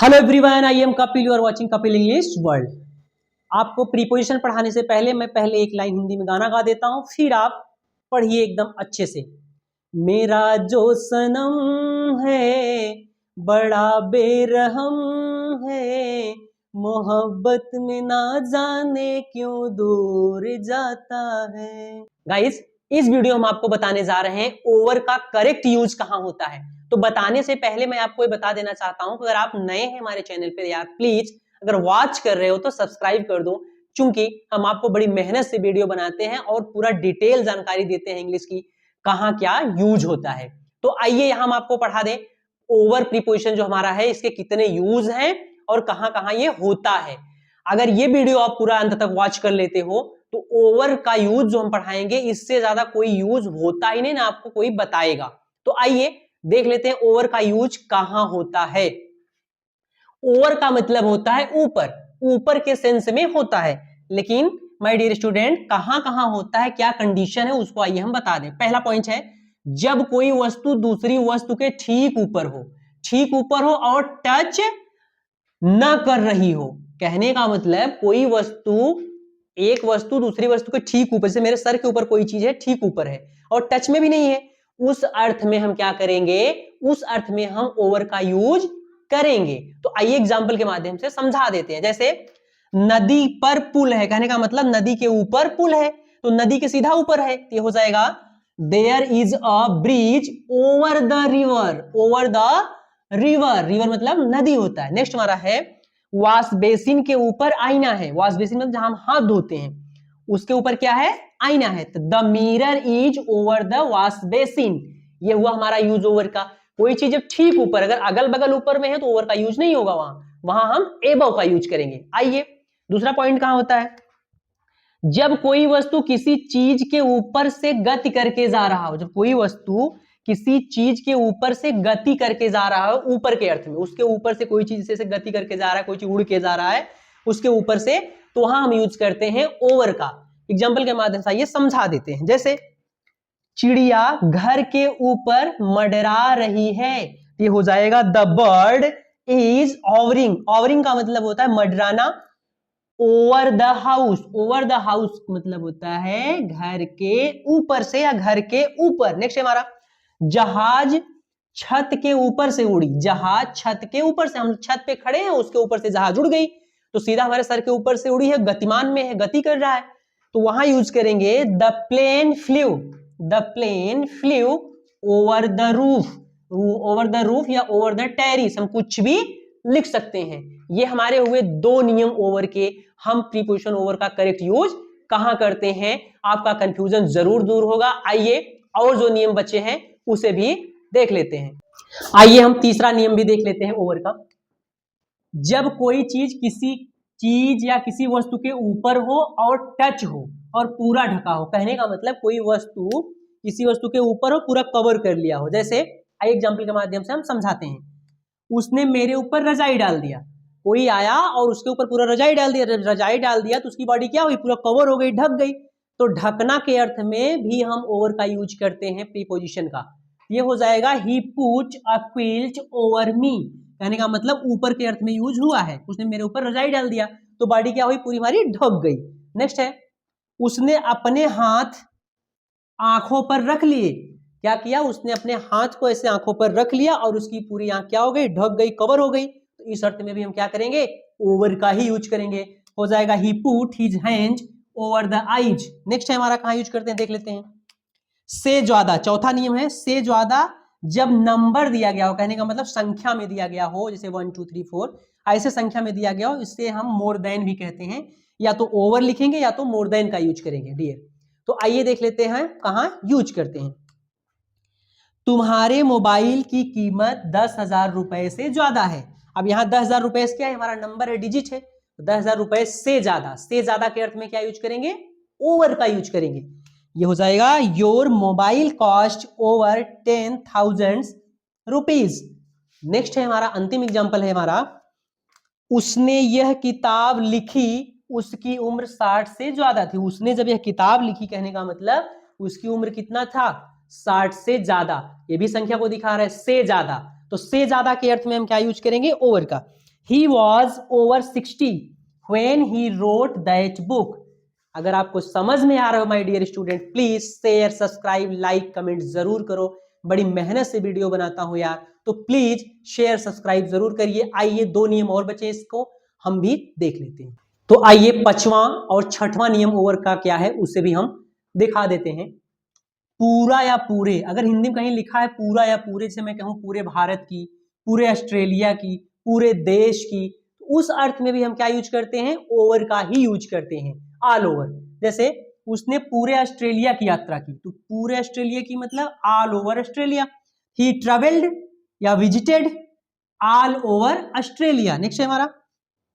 Hello everyone, I am Kapil, you are watching Kapil English world. आपको preposition पढ़ाने से पहले मैं एक लाइन हिंदी में गाना गा देता हूं, फिर आप पढ़िए एकदम अच्छे से। मेरा जो सनम है बड़ा बेरहम है, मोहब्बत में ना जाने क्यों दूर जाता है। गाइस, इस वीडियो में आपको बताने जा रहे हैं ओवर का करेक्ट यूज कहां होता है। तो बताने से पहले मैं आपको ये बता देना चाहता हूं कि अगर आप नए हैं हमारे चैनल पे, यार प्लीज अगर वॉच कर रहे हो तो सब्सक्राइब कर दो, क्योंकि हम आपको बड़ी मेहनत से वीडियो बनाते हैं और पूरा डिटेल जानकारी देते हैं इंग्लिश की, कहां क्या यूज होता है। तो आइए हम आपको पढ़ा दें ओवर प्रीपोजिशन जो हमारा है, इसके कितने यूज हैं और कहां कहां ये होता है। अगर ये वीडियो आप पूरा अंत तक वॉच कर लेते हो तो ओवर का यूज जो हम पढ़ाएंगे इससे ज्यादा कोई यूज होता ही नहीं, ना आपको कोई बताएगा। तो आइए देख लेते हैं ओवर का यूज कहां होता है। ओवर का मतलब होता है ऊपर, ऊपर के सेंस में होता है, लेकिन माय डियर स्टूडेंट कहां कहां होता है, क्या कंडीशन है, उसको आइए हम बता दें। पहला पॉइंट है जब कोई वस्तु दूसरी वस्तु के ठीक ऊपर हो, ठीक ऊपर हो और टच ना कर रही हो। कहने का मतलब कोई वस्तु, एक वस्तु दूसरी वस्तु के ठीक ऊपर, से मेरे सर के ऊपर कोई चीज है ठीक ऊपर है और टच में भी नहीं है, उस अर्थ में हम क्या करेंगे, उस अर्थ में हम ओवर का यूज करेंगे। तो आइए एग्जाम्पल के माध्यम से समझा देते हैं। जैसे नदी पर पुल है, कहने का मतलब नदी के ऊपर पुल है, तो नदी के सीधा ऊपर है, ये हो जाएगा there is a bridge over the river, over the river, river मतलब नदी होता है। नेक्स्ट हमारा है वॉश बेसिन के ऊपर आईना है, वॉश बेसिन मतलब जहां हम हाथ धोते हैं उसके ऊपर क्या है, आईना है। तो the mirror is over the wash basin, ये हुआ हमारा यूज ओवर का। कोई चीज जब ठीक ऊपर, अगर अगल बगल ऊपर में है तो ओवर का यूज नहीं होगा, वहां हम एबव का यूज करेंगे। आइए दूसरा पॉइंट कहां होता है, जब कोई वस्तु किसी चीज के ऊपर से गति करके जा रहा हो, जब कोई वस्तु किसी चीज के ऊपर से गति करके जा रहा हो, ऊपर के अर्थ में, उसके ऊपर से कोई चीज से गति करके जा रहा है, कोई चीज उड़ के जा रहा है उसके ऊपर से, तो वहां हम यूज करते हैं ओवर का। एग्जाम्पल के माध्यम से ये समझा देते हैं। जैसे चिड़िया घर के ऊपर मंडरा रही है, ये हो जाएगा the bird is hovering, hovering का मतलब होता है मंडराना, over the house, over the house मतलब होता है घर के ऊपर से या घर के ऊपर। नेक्स्ट हमारा जहाज छत के ऊपर से उड़ी, जहाज छत के ऊपर से, हम छत पे खड़े हैं उसके ऊपर से जहाज उड़ गई, तो सीधा हमारे सर के ऊपर से उड़ी है, गतिमान में है, गति कर रहा है, तो वहां यूज करेंगे the plane flew, the plane flew over the roof, over the roof या ओवर द टेरिस, हम कुछ भी लिख सकते हैं। ये हमारे हुए दो नियम ओवर के, हम प्रीपोजिशन ओवर का करेक्ट यूज कहां करते हैं, आपका कंफ्यूजन जरूर दूर होगा। आइए और जो नियम बचे हैं उसे भी देख लेते हैं। आइए हम तीसरा नियम भी देख लेते हैं ओवर का। जब कोई चीज किसी चीज या किसी वस्तु के ऊपर हो और टच हो और पूरा ढका हो, कहने का मतलब कोई वस्तु किसी वस्तु के ऊपर हो, पूरा कवर कर लिया हो। जैसे आइए एग्जाम्पल के माध्यम से हम समझाते हैं। उसने मेरे ऊपर रजाई डाल दिया, कोई आया और उसके ऊपर पूरा रजाई डाल दिया, रजाई डाल दिया तो उसकी बॉडी क्या हुई, पूरा कवर हो गई, ढक गई। तो ढकना के अर्थ में भी हम ओवर का यूज करते हैं प्रीपोजिशन का। ये हो जाएगा he put a quilt over me, कहने का मतलब ऊपर के अर्थ में यूज हुआ है, उसने मेरे ऊपर रजाई डाल दिया तो बॉडी क्या हुई, पूरी हमारी ढक गई। नेक्स्ट है उसने अपने हाथ आंखों पर रख लिए, क्या किया, उसने अपने हाथ को ऐसे आंखों पर रख लिया और उसकी पूरी आंख क्या हो गई, ढक गई, कवर हो गई। तो इस अर्थ में भी हम क्या करेंगे, ओवर का ही यूज करेंगे। हो जाएगा he put his hand over the eyes. Next है हमारा कहां यूज करते हैं, देख लेते हैं। से ज्यादा, चौथा नियम है से ज्यादा जब नंबर दिया गया हो, कहने का मतलब संख्या में दिया गया हो, जैसे 1 2 3 4 ऐसे संख्या में दिया गया हो, इससे हम मोर देन भी कहते हैं। या तो ओवर लिखेंगे या तो मोर देन का यूज करेंगे डियर। तो आइए देख लेते हैं कहां यूज करते हैं। तुम्हारे मोबाइल की कीमत 10,000 रुपए से ज्यादा है। अब यहां 10,000 रुपए क्या है, हमारा नंबर है, डिजिट है, 10,000 रुपए से ज्यादा के अर्थ में क्या यूज करेंगे, ओवर का यूज करेंगे। ये हो जाएगा your mobile cost over 10,000 rupees. Next है हमारा अंतिम एग्जांपल है हमारा, उसने यह किताब लिखी उसकी उम्र 60 से ज्यादा थी। उसने जब यह किताब लिखी, कहने का मतलब उसकी उम्र कितना था, 60 से ज्यादा। ये भी संख्या को दिखा रहा है, से ज्यादा, तो से ज्यादा के अर्थ में हम क्या यूज करेंगे, ओवर का। He was over 60 when he wrote that book. अगर आपको समझ में आ रहा हो my dear student, please share, subscribe, like, comment जरूर करो। बड़ी मेहनत से वीडियो बनाता हूं यार, तो प्लीज शेयर सब्सक्राइब जरूर करिए। आइए 2 नियम और बचे, इसको हम भी देख लेते हैं। तो आइए 5वां और 6वां नियम ओवर का क्या है उसे भी हम दिखा देते हैं। पूरा या पूरे, अगर हिंदी में कहीं लिखा है पूरा या पूरे, जैसे मैं कहूं पूरे भारत की, पूरे ऑस्ट्रेलिया की, पूरे देश की, तो उस अर्थ में भी हम क्या यूज करते हैं, ओवर का ही यूज करते हैं, ऑल ओवर। जैसे उसने पूरे ऑस्ट्रेलिया की यात्रा की, तो पूरे ऑस्ट्रेलिया की मतलब ऑल ओवर ऑस्ट्रेलिया। ही ट्रेवल्ड या visited all over Australia. Next है हमारा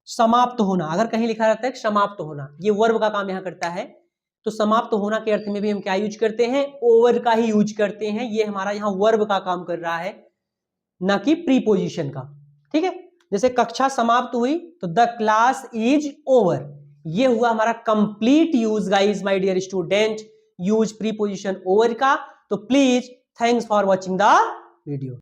समाप्त होना। अगर कहीं लिखा रहता है समाप्त होना, ये वर्ब का काम यहां करता है, तो समाप्त होना के अर्थ में भी हम क्या यूज करते हैं, ओवर का ही यूज करते हैं। ये हमारा यहां वर्ब का काम कर रहा है, ना कि प्रीपोजिशन का। ठीक है, जैसे कक्षा समाप्त हुई तो द क्लास इज ओवर, ये हुआ हमारा complete use guys my dear student, use preposition over का। तो please thanks for watching the video.